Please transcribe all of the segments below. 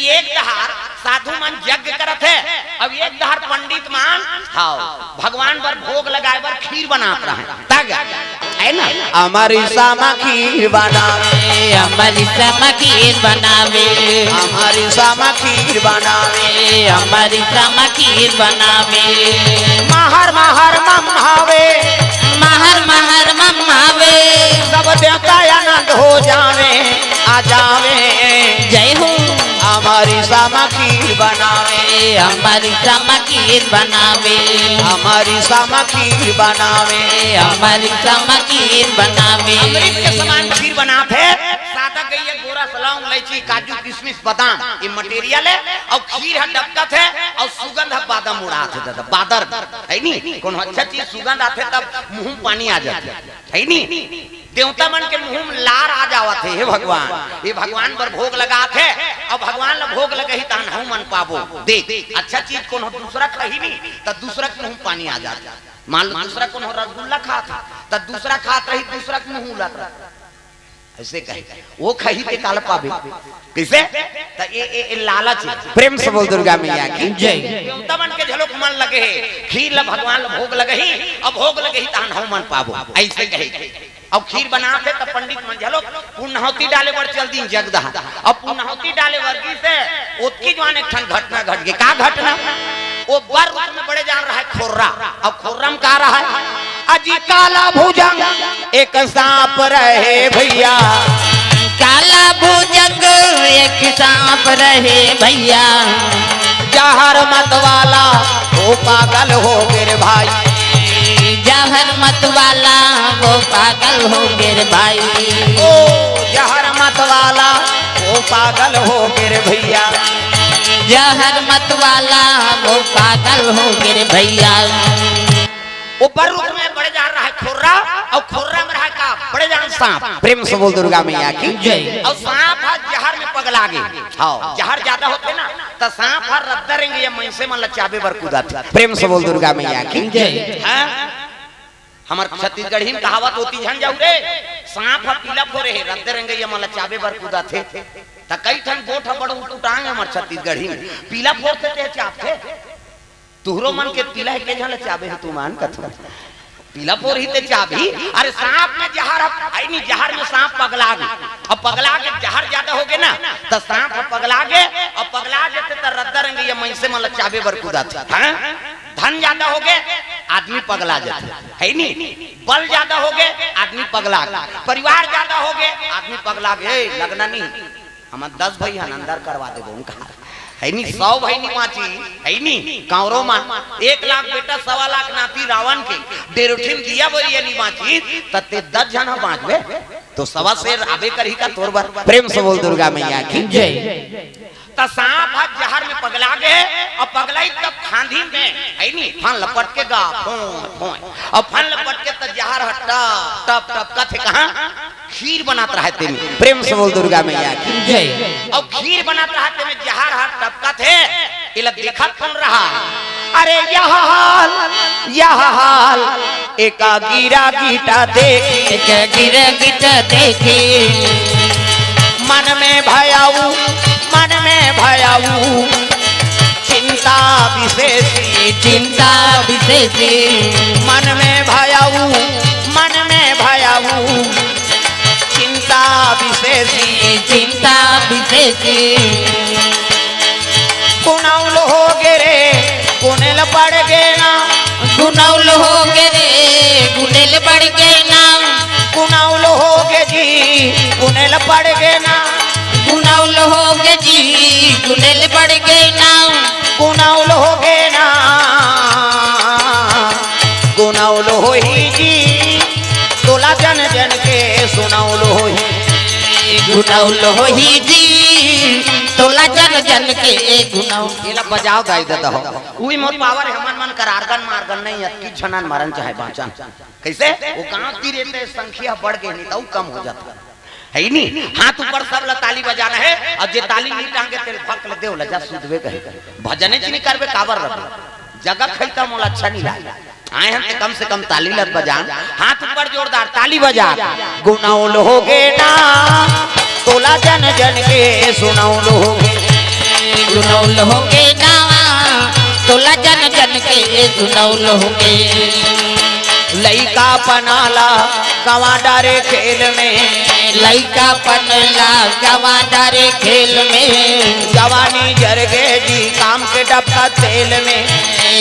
एक दहार साधु मन यज्ञ करत है, अब एक दहार पंडित मान हाउ भगवान पर भोग लगाए बर खीर बनात रहे तग है ना। हमारी सामा खीर बनावे, हमारी सामा खीर बनावे, हमारी सामा खीर बनावे, हमारी सामा खीर बनावे। महर महर मम्मावे, महर महर मम्मावे, सब देवता आनंद हो जावे आ जावे। जय हो हमारी सामा खीर बनावे, हमारी सामा खीर बनावे, हमारी सामा खीर बनावे, हमारी सामा खीर बनावे। अमृत के समान खीर बनात है, सादा गई गोरा सलौंग इलायची काजू किशमिश बादाम ये मटेरियल है और खीर है डबकत है और सुगंध है बादाम उड़ात है दादा बादर है नी कोनो अच्छा चीज सुगंध आते तब मुंह में पानी आ जाता है नी। देवता मन के मुंह में लार आ जावत है। हे भगवान ये भगवान पर भोग लगात है और भगवान ला भोग लगही त हम मन पाबो। देख अच्छा चीज कोनो दूसरा खही नी त दूसरा के मुंह में पानी आ जाता। मान लो दूसरा कोनो रसगुल्ला खात त दूसरा खात रही दूसरा के मुंह लग रहा ऐसे कहे वो खही के काल पावे कैसे त ए लालच प्रेम से बोल दुर्गा मैया की जय। देवता मन के झलोक मन लगे है खीर ला भगवान ला भोग लगही अब भोग लगही तान हम मन पाबो ऐसे कहे। अब खीर बनाते तब पंडित मन झलोक पुण्यहोती डाले बर चल दिन जगदहा। अब पुण्यहोती डाले वर्गी से ओतकी जवान एक ठन घटना घट गई। का घटना वो बर में बड़े जान रहा है खोर्रा। अब खोर्रा में का रहा है अजी काला भुजंग एक सांप रहे भैया, काला भुजंग एक सांप रहे भैया, जहर मत वाला वो पागल हो गिर भाई, जहर मत वाला वो पागल हो गिर भाई। ओ जहर मत वाला वो पागल हो गिर भैया, जहर मत वाला वो पागल हो गिर भैया। ऊपर रूप में बड़े जान रहा है खोर्रा और खोर्रा में रहा का बड़े जान सांप। प्रेम से बोल दुर्गा मैया की जय। और सांप है जहर में पगला गए हाँ जहर ज्यादा होते ना तो सांप है रद्दा रेंगे ये मनसे मन लचाबे बर कूदाते। प्रेम से बोल दुर्गा मैया की जय। हमार छत्तीसगढ़ी में कहावत होती झन जाऊ रे सांप है पीला फोरे है रद्दा रेंगे ये मन लचाबे बर कूदाते त कई ठन गोठ बड़ उटांग हमार छत्तीसगढ़ी में पीला फोरते ते चापते तुहरो मन के पीला है के झन लचाबे है तू मान कथो पीला पोर ही ते चाबी। अरे सांप में जहर है नहीं जहर में सांप पगला गए अब पगला के जहर ज्यादा हो गए ना तो सांप पगला गए और पगला जाते तो रद्दा रंगे ये मन से मन चाबे बर कूदाते हैं। धन ज्यादा हो गए आदमी पगला जाते है नहीं बल ज्यादा हो गए आदमी पगला गए परिवार ज्यादा हो गए आदमी पगला गए लगना नहीं हम 10 भाई अंदर करवा दे उनका है नहीं 100 भाई नहीं माची है नहीं कांवरो मान 1 लाख बेटा 1.25 लाख नाती रावण के डेरुठिन दिया बोली नहीं माची तते 10 जन बांचबे तो 1.25 शेर आबे करही का तोर बर। प्रेम से बोल दुर्गा मैया की जय। त सांप हाथ जहर में पगला गए और पगलाई तब खांधी में है नहीं फन लपट के गा और फन लपट के त जहर हट्टा टप टप कथे कहां खीर बनात रहते में। प्रेम से बोल दुर्गा मैया की जय। और खीर बनात रहते में जहर हट टपका थे इला देखत कौन रहा। अरे यह हाल एक गिरा गीटा देख एक गिरा गीटा देखे मन में भयाऊ चिंता विशेष चिंता विशेष मन में भयाऊ चिंता विशेष गुनौल हो गे रे गुनेल पड़ गे ना गुनौल हो गे रे गुनेल पड़ गे ना गुनौल हो गे जी गुनेल पड़ गे ना गुनौल हो गे जी गुनेल पड़ गे ना गुनौल हो गे ना गुनौल हो ही जी तोला जन जन के सुनौल हो ही गुनौल हो ही जी तोला जन जन के गुनौल। ये ला बजाओ गाई देता हो उई मोर पावर हमन मन करारगन मारगन नहीं अक्की छनन मारन चाहे बाचन कैसे वो गांव की रेते संख्या बढ़ गई नहीं तो कम हो जाता है नहीं। हाथ ऊपर सब ला ताली बजाना है और जे ताली नहीं टांगे तेरे फक ले देव लजा सुधवे कहे भजने ची नहीं करबे काबर रख जगह खैता मोला अच्छा नहीं लागे आए हम कम से कम ताली लत बजान हाथ ऊपर जोरदार ताली बजा गुनौल हो गे ना तोला जन जन के सुनौल हो गे सुनौल होगे नावा तोला जन जन के सुनौल होगे। लइका पनाला गवा डारे खेल में, लइका पनला गवा डारे खेल में, जवानी जरगे जी काम के डबका तेल में,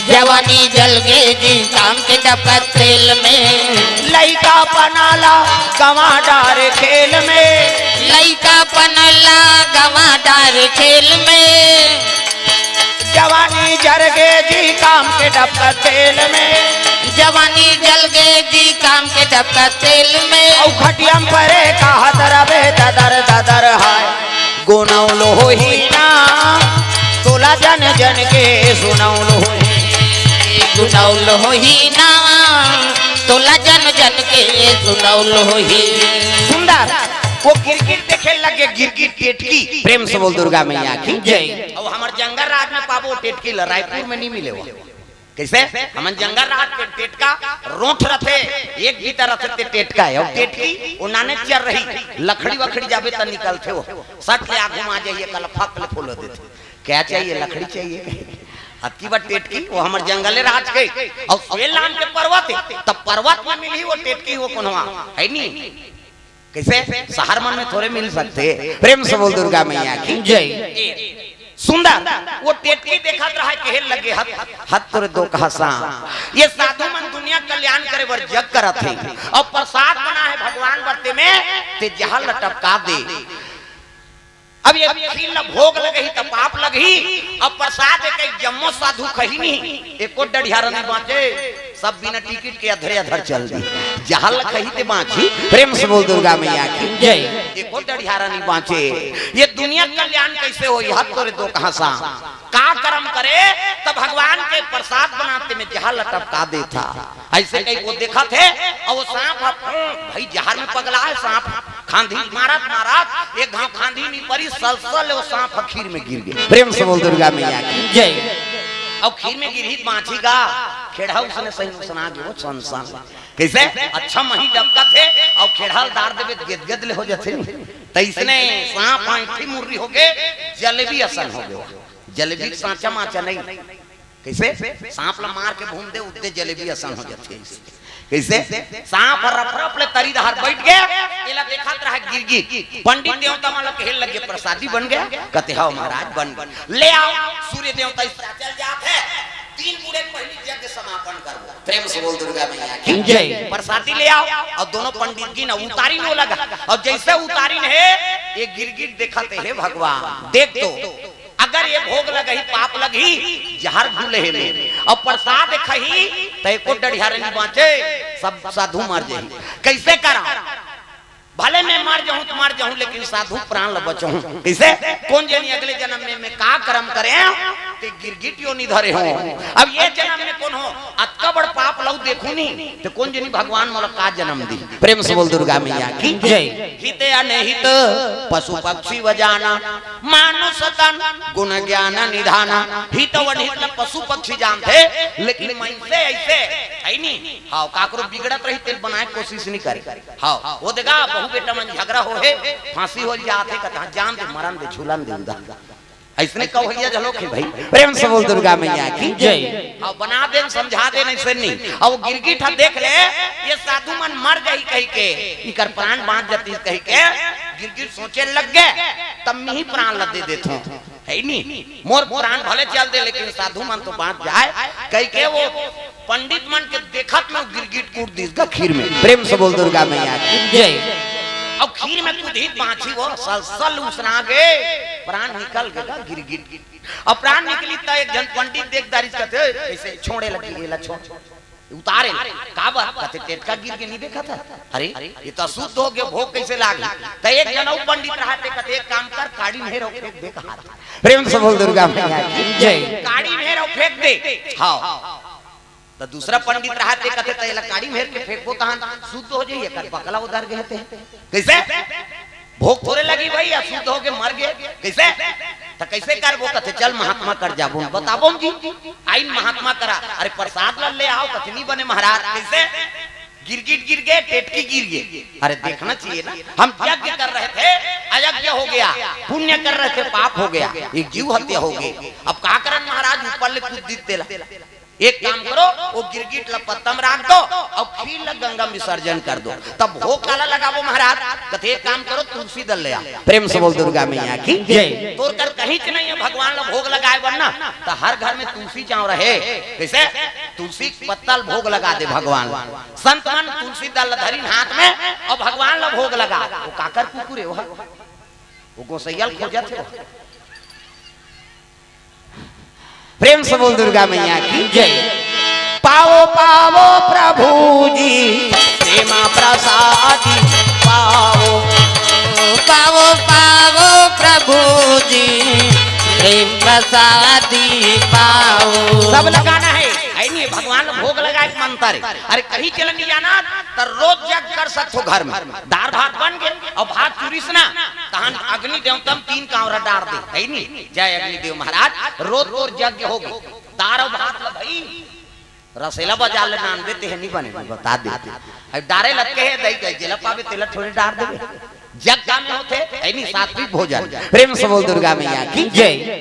जवानी जल गे जी काम के डबका तेल में। लइका पनाला गवा डारे खेल में, लइका पनला गवा डारे खेल में, जवानी जरगे जी काम के डबका तेल में, जवानी जल गे जी काम के डबका तेल में। औ खटियम परे का हदरबे ददर ददर हाय गुनौलो होही ना तोला जन जन के सुनौलो होही, सुनौल होही ना तोला जन जन के सुनौल होही। सुंदर वो गिरगिट देखे लगे, गिरगिट टेटकी प्रेम से बोल दुर्गा मैया की जय। और हमार जंगल राज में पाबो टेटकी रायपुर में नहीं मिले वो। कैसे हम जंगल राज के टेटका रोठ रथे एक भी तरह से टेटका है और टेटकी उन्नाने चल रही लकड़ी वखड़ी जाबे त निकलते हो सट ले आगू आ जाइए कल फक ले फूल देते। क्या चाहिए? लकड़ी चाहिए। अतकी बार टेटकी वो हमार जंगले राज के और सोयल नाम के पर्वत है तब पर्वत में मिली वो टेटकी वो कौन है नहीं। कैसे शहर मन में थोड़े मिल सकते। प्रेम से बोल दुर्गा मैया की जय। सुंदर वो टेटकी देखा रहा कहे लगे हत तोरे दो कहसा ये साधु मन दुनिया कल्याण करे बर जग करत है और प्रसाद बना है भगवान बरते में ते जहां लटका दे। अब ये खील न भोग लगही त पाप लगही अब प्रसाद एक जम्मो साधु कही नहीं एको डढ़ियारा नहीं बाँचे सब बिना टिकट के अधरे अधर चल दी जहां लखही ते बाँची। प्रेम से बोल दुर्गा मैया की जय। एको डढ़ियारा नहीं बाँचे। ये दुनिया कल्याण कैसे हो हाथ तोरे दो कहसा का कर्म करे तो भगवान के प्रसाद बनाते में जहां लटका देता। ऐसे कई को देखा थे और वो सांप भाई जहर में पगला है सांप खांधी मारत मारत एक घाव खांधी नहीं पड़ी सलसल वो सांप खीर में गिर गया। प्रेम से बोल दुर्गा मैया की जय। अब खीर में गिरी माछी का खेड़ा उसने सही सुना दो संसान कैसे अच्छा मही डबका थे और खेड़ाल दार देवे गदगद ले हो जाते तो इसने सांप आंठी मुर्री हो गए जलेबी असन हो गया। जलेबी सांचा माचा नहीं कैसे सांप ला मार के भून दे उतने जलेबी असन हो जाती है। कैसे सांप रफरफ ले तरी दहर बैठ गया एला देखत रहा गिरगिट पंडित देवता माला खेल लगे प्रसादी बन गया कहते हां महाराज बन ले आओ सूर्य देवता इस चल जात है 3 बूढ़े पहली यज्ञ समापन करो। प्रेम से बोल दुर्गा मैया की जय। प्रसादी ले आओ और दोनों पंडित की ना उतारी नो लगा और जैसे उतारी है ये गिरगिट दिखाते हैं भगवान देख तो अगर ये भोग लगही पाप लगही जहर भूले में और प्रसाद खही तो एको डढ़ियारे नहीं बाँचे सब साधु मर जाही। कैसे करा भले मैं मर जाऊं लेकिन साधु प्राण ल बचाऊं। कैसे कौन जनी अगले जन्म में का कर्म करे ते गिरगिट यो नहीं धरे हो अब ये जन्म में कौन हो अतका बड़ पाप लऊ देखू नहीं तो कौन जनी भगवान मोला का जन्म दी। प्रेम से बोल दुर्गा मैया की जय। हित अनहित पशु पक्षी वजाना मानुष तन गुण ज्ञान निधाना हित अनहित पशु पक्षी जानते लेकिन मन से ऐसे है नहीं हां काकरो बिगड़त रही तेल बनाए कोशिश नहीं करे हां वो देखा बहु बेटा मन झगड़ा हो है फांसी हो जाते कथा जान दे मरण दे झूलन दे उदा ऐसने कहो भैया चलो कि भाई प्रेम से बोल दुर्गा मैया की जय। और बना दे समझा दे नहीं से नहीं और गिरगिट देख ले ये साधु मन मर गई कही के इकर प्राण बांध जाती कही के गिरगिट सोचे लग गए तब में ही प्राण लग दे देते है नहीं मोर प्राण भले चल दे लेकिन साधु मन तो बांध जाए कही के वो पंडित मन के देखत में गिरगिट कूद दी खीर में। प्रेम से बोल दुर्गा मैया की जय। अब खीर में कूदी बाछी वो सल उसना गए प्राण निकल गया गिरगिट और प्राण निकली तो एक जन पंडित देख दारिश कहते ऐसे छोड़े लगी ये छोड़ उतारे का बात कहते टेटका गिर के नहीं देखा था अरे ये तो अशुद्ध हो गया भोग कैसे लागी तो एक जनऊ पंडित रहते कहते एक काम कर काड़ी में रख फेंक दे कहा। प्रेम से बोल दुर्गा मैया की जय। काड़ी में रख फेंक दे हाँ तो दूसरा पंडित रहते कहते तैला काड़ी में के फेंको तहन शुद्ध हो जाइए कर पकला उधर गए थे कैसे भोग थोड़े लगी भाई अशुद्ध हो के मर गए कैसे तो कैसे कर वो कहते चल महात्मा कर जाबो बताबो जी आइन महात्मा करा अरे प्रसाद ले आओ कतनी बने महाराज कैसे गिरगिट गिर गए टेटकी गिर गए अरे देखना चाहिए ना हम यज्ञ कर रहे थे अयज्ञ हो गया, पुण्य कर रहे थे पाप हो गया, एक जीव हत्या हो गई। अब का करन महाराज ऊपर ले कूद देला, एक काम करो वो गिरगिट लपत्तम राख दो और फिर लग गंगा विसर्जन कर दो, तब भोग काला लगावो महाराज। कथे एक काम करो तुलसी दल ले आ, प्रेम से बोल दुर्गा मैया की जय। तोर कर कहीं च नहीं है भगवान ला भोग लगाए वरना तो हर घर में तुलसी चाव रहे, कैसे तुलसी पत्तल भोग लगा दे भगवान। संत मन तुलसी दल धरी हाथ में और भगवान ला भोग लगा, वो काकर कुकुरे वो गोसैयल खोजत है। प्रेम से बोल दुर्गा मैया की जय। पाओ पाओ प्रभु जी प्रेमा प्रसादी पाओ, पावो पावो प्रभु जी प्रेम प्रसादी पाओ। सब लगाना है नहीं, भगवान भोग लगाए मंत्र है। अरे कहीं चल नहीं जाना तो रोज जग कर सकते हो घर में, दाल भात बन गए और भात चूरिस ना तहन अग्नि देवतम 3 कांवरा डार दे है नहीं। जय अग्नि देव महाराज रोज रोज यज्ञ हो गए, दार और भात ला भाई रसेला बजा ले नान देते हैं नहीं बने बता देते। अब डारे लटके है दही गई जेला पावे तेला थोड़ी डार देवे, जग में होते है नहीं सात्विक भोजन। प्रेम से बोल दुर्गा मैया की जय।